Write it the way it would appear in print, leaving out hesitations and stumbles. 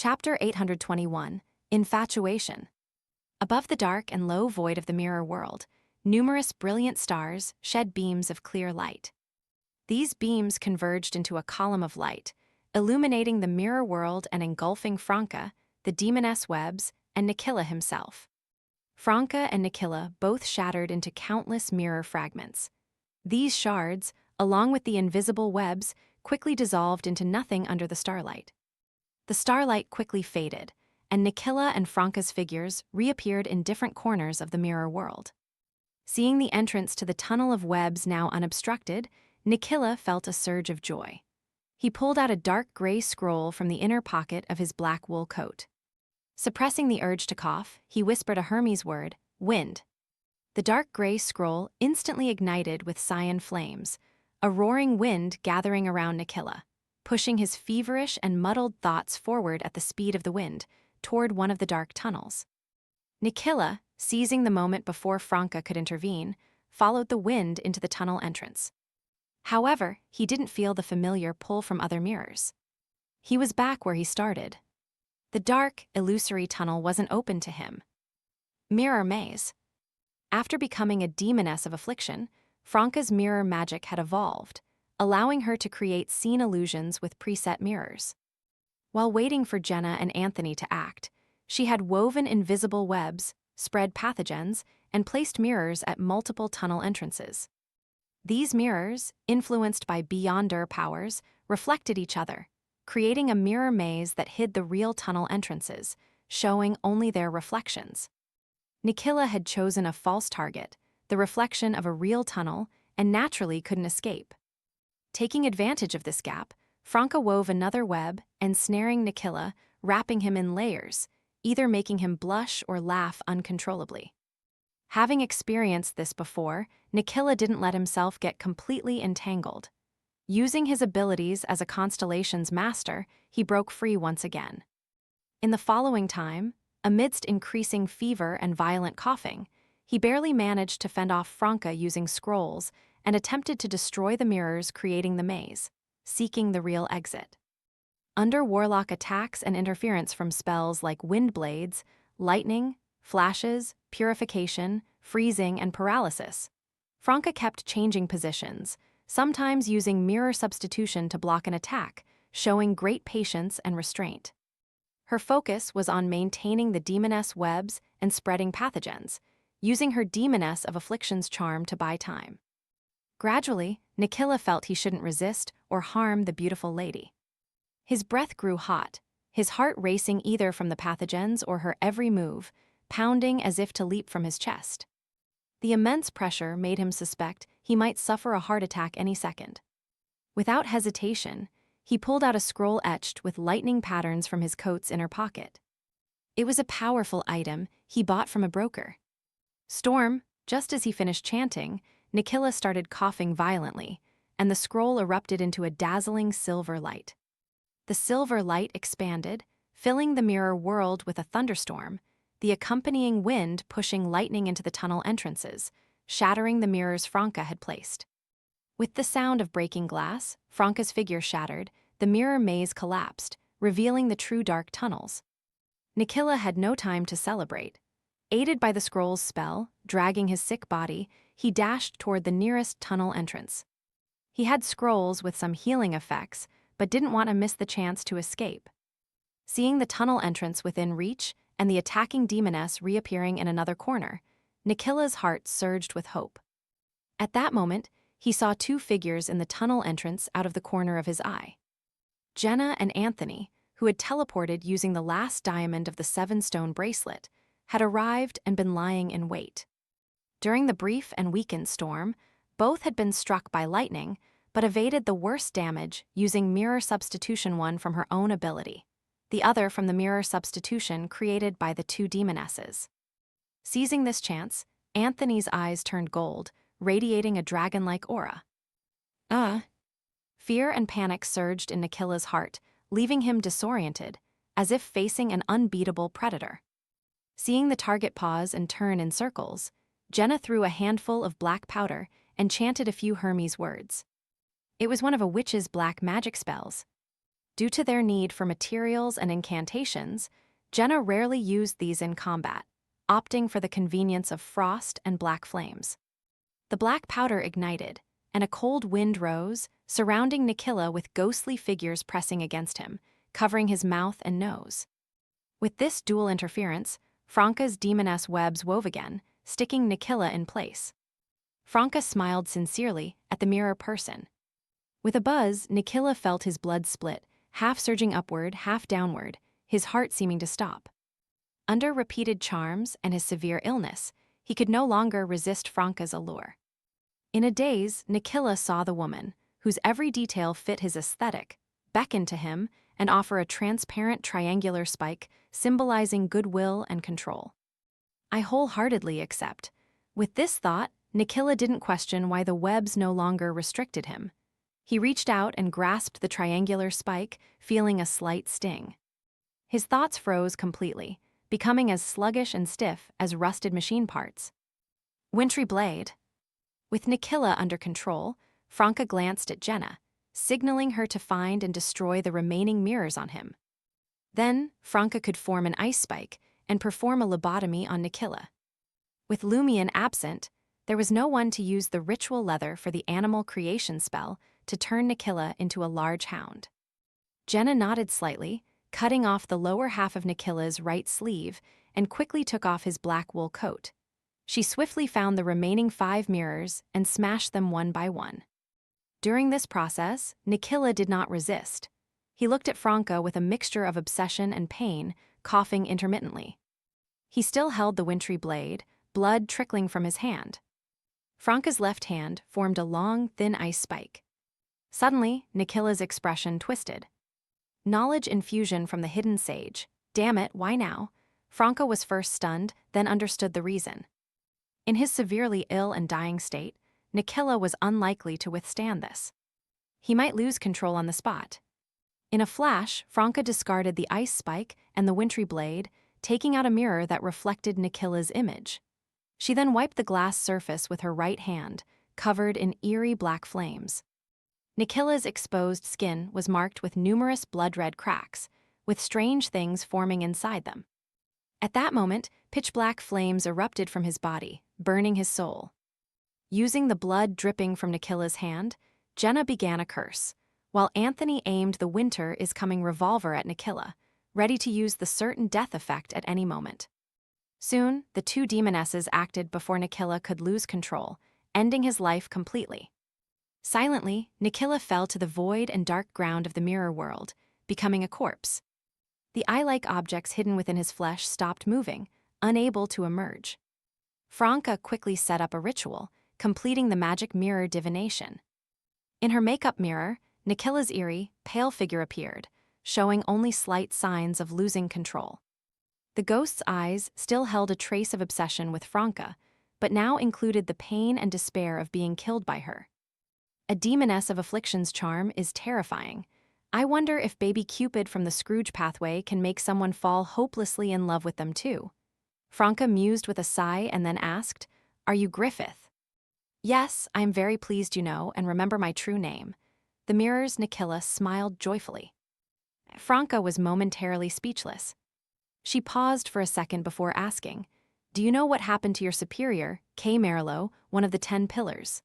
Chapter 821, Infatuation. Above the dark and low void of the mirror world, numerous brilliant stars shed beams of clear light. These beams converged into a column of light, illuminating the mirror world and engulfing Franca, the demoness Webs, and Nikila himself. Franca and Nikila both shattered into countless mirror fragments. These shards, along with the invisible webs, quickly dissolved into nothing under the starlight. The starlight quickly faded, and Nikila and Franca's figures reappeared in different corners of the mirror world. Seeing the entrance to the tunnel of webs now unobstructed, Nikila felt a surge of joy. He pulled out a dark gray scroll from the inner pocket of his black wool coat. Suppressing the urge to cough, he whispered a Hermes word, "Wind." The dark gray scroll instantly ignited with cyan flames, a roaring wind gathering around Nikila, pushing his feverish and muddled thoughts forward at the speed of the wind, toward one of the dark tunnels. Nikila, seizing the moment before Franca could intervene, followed the wind into the tunnel entrance. However, he didn't feel the familiar pull from other mirrors. He was back where he started. The dark, illusory tunnel wasn't open to him. Mirror maze. After becoming a demoness of affliction, Franca's mirror magic had evolved, allowing her to create scene illusions with preset mirrors. While waiting for Jenna and Anthony to act, she had woven invisible webs, spread pathogens, and placed mirrors at multiple tunnel entrances. These mirrors, influenced by beyonder powers, reflected each other, creating a mirror maze that hid the real tunnel entrances, showing only their reflections. Nikila had chosen a false target, the reflection of a real tunnel, and naturally couldn't escape. Taking advantage of this gap, Franca wove another web, ensnaring Nikila, wrapping him in layers, either making him blush or laugh uncontrollably. Having experienced this before, Nikila didn't let himself get completely entangled. Using his abilities as a constellation's master, he broke free once again. In the following time, amidst increasing fever and violent coughing, he barely managed to fend off Franca using scrolls and attempted to destroy the mirrors creating the maze, seeking the real exit. Under warlock attacks and interference from spells like wind blades, lightning, flashes, purification, freezing, and paralysis, Franca kept changing positions, sometimes using mirror substitution to block an attack, showing great patience and restraint. Her focus was on maintaining the demoness webs and spreading pathogens, using her demoness of affliction's charm to buy time. Gradually, Nikila felt he shouldn't resist or harm the beautiful lady. His breath grew hot, his heart racing either from the pathogens or her every move, pounding as if to leap from his chest. The immense pressure made him suspect he might suffer a heart attack any second. Without hesitation, he pulled out a scroll etched with lightning patterns from his coat's inner pocket. It was a powerful item he bought from a broker. Storm, just as he finished chanting, Nikila started coughing violently, and the scroll erupted into a dazzling silver light. The silver light expanded, filling the mirror world with a thunderstorm, the accompanying wind pushing lightning into the tunnel entrances, shattering the mirrors Franca had placed. With the sound of breaking glass, Franca's figure shattered, the mirror maze collapsed, revealing the true dark tunnels. Nikila had no time to celebrate. Aided by the scroll's spell, dragging his sick body, he dashed toward the nearest tunnel entrance. He had scrolls with some healing effects, but didn't want to miss the chance to escape. Seeing the tunnel entrance within reach and the attacking demoness reappearing in another corner, Nikila's heart surged with hope. At that moment, he saw two figures in the tunnel entrance out of the corner of his eye. Jenna and Anthony, who had teleported using the last diamond of the 7-stone bracelet, had arrived and been lying in wait. During the brief and weakened storm, both had been struck by lightning, but evaded the worst damage using mirror substitution, one from her own ability, the other from the mirror substitution created by the two demonesses. Seizing this chance, Anthony's eyes turned gold, radiating a dragon-like aura. Fear and panic surged in Nikila's heart, leaving him disoriented, as if facing an unbeatable predator. Seeing the target pause and turn in circles, Jenna threw a handful of black powder and chanted a few Hermes words. It was one of a witch's black magic spells. Due to their need for materials and incantations, Jenna rarely used these in combat, opting for the convenience of frost and black flames. The black powder ignited, and a cold wind rose, surrounding Nikila with ghostly figures pressing against him, covering his mouth and nose. With this dual interference, Franca's demoness webs wove again, sticking Nikila in place. Franca smiled sincerely at the mirror person. With a buzz, Nikila felt his blood split, half surging upward, half downward, his heart seeming to stop. Under repeated charms and his severe illness, he could no longer resist Franca's allure. In a daze, Nikila saw the woman, whose every detail fit his aesthetic, beckon to him and offer a transparent triangular spike symbolizing goodwill and control. "I wholeheartedly accept." With this thought, Nikila didn't question why the webs no longer restricted him. He reached out and grasped the triangular spike, feeling a slight sting. His thoughts froze completely, becoming as sluggish and stiff as rusted machine parts. Wintry blade. With Nikila under control, Franca glanced at Jenna, signaling her to find and destroy the remaining mirrors on him. Then, Franca could form an ice spike and perform a lobotomy on Nikila. With Lumion absent, there was no one to use the ritual leather for the animal creation spell to turn Nikila into a large hound. Jenna nodded slightly, cutting off the lower half of Nikila's right sleeve and quickly took off his black wool coat. She swiftly found the remaining 5 mirrors and smashed them one by one. During this process, Nikila did not resist. He looked at Franca with a mixture of obsession and pain, coughing intermittently. He still held the wintry blade, blood trickling from his hand. Franca's left hand formed a long, thin ice spike. Suddenly, Nikila's expression twisted. Knowledge infusion from the hidden sage. Damn it, why now? Franca was first stunned, then understood the reason. In his severely ill and dying state, Nikila was unlikely to withstand this. He might lose control on the spot. In a flash, Franca discarded the ice spike and the wintry blade, taking out a mirror that reflected Nikila's image. She then wiped the glass surface with her right hand, covered in eerie black flames. Nikila's exposed skin was marked with numerous blood-red cracks, with strange things forming inside them. At that moment, pitch-black flames erupted from his body, burning his soul. Using the blood dripping from Nikila's hand, Jenna began a curse, while Anthony aimed the Winter is Coming revolver at Nikila, ready to use the certain death effect at any moment. Soon, the 2 demonesses acted before Nikila could lose control, ending his life completely. Silently, Nikila fell to the void and dark ground of the mirror world, becoming a corpse. The eye-like objects hidden within his flesh stopped moving, unable to emerge. Franca quickly set up a ritual, completing the magic mirror divination. In her makeup mirror, Nikila's eerie, pale figure appeared, showing only slight signs of losing control. The ghost's eyes still held a trace of obsession with Franca, but now included the pain and despair of being killed by her. A demoness of affliction's charm is terrifying. I wonder if baby Cupid from the Scrooge pathway can make someone fall hopelessly in love with them too. Franca mused with a sigh and then asked, "Are you Griffith?" "Yes, I am very pleased you know and remember my true name." The mirror's Nikila smiled joyfully. Franca was momentarily speechless. She paused for a second before asking, "Do you know what happened to your superior, Kay Marillo, one of the 10 pillars?"